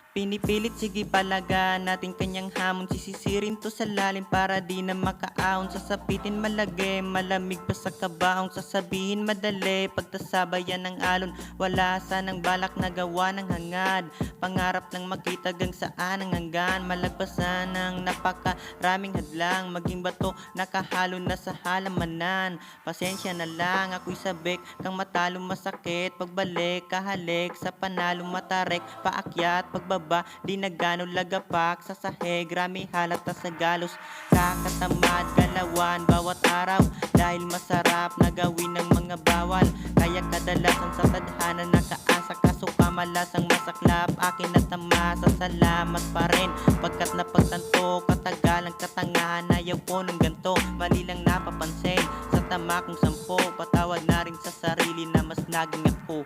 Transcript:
Pinipilit sige palagaan natin kanyang hamon. Sisisirin to sa lalim para di na makaahon. Sasapitin malagay, malamig pa sa kabaong. Sasabihin madali, pagtasabayan ng alon. Wala sanang balak na gawa ng hangad. Pangarap ng makita gang saan ang hanggan. Malagpasan ng napakaraming hadlang. Maging bato nakahalo na sa halamanan. Pasensya na lang, ako'y sabik kang matalo masakit. Pagbalik kahalik sa panalo matarek. Paakyat pagbaba di na gano lagapak. Sa sahig rami halata sa galos. Kakatamad galawan bawat araw. Dahil masarap na gawin ng mga bawal. Kaya kadalasan sa tadhana nakaasa. Kaso pamalasang masaklap akin na tamasa. Salamat pa rin pagkat napagtanto. Katagalang katangahan ayaw ko ng ganto. Mali lang napapansin sa tama kong 10. Patawad na rin sa sarili na mas naging ako.